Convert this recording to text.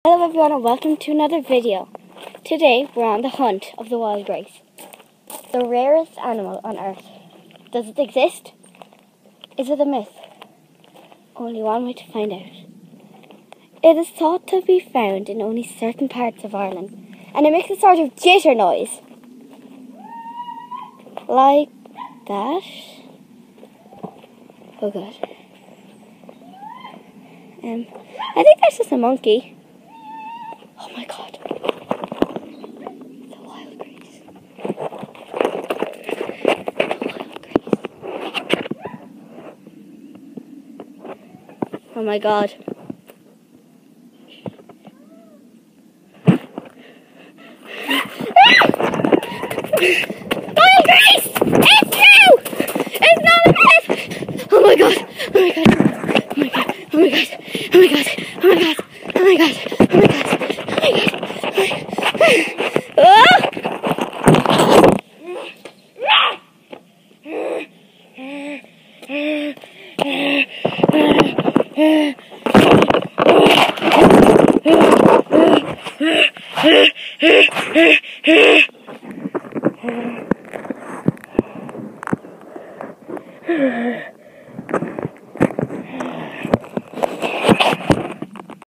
Hello everyone and welcome to another video. Today we're on the hunt of the wild rice, the rarest animal on earth. Does it exist? Is it a myth? Only one way to find out. It is thought to be found in only certain parts of Ireland, and it makes a sort of jitter noise. Like that. Oh god. I think that's just a monkey. Oh my god. The wild rice. Oh my god. Wild rice! It's true! It's not a myth! Oh my god! Oh my god! Oh my god! Oh my god! Oh my god! Oh my god! Oh my god! Oh my god! Oh!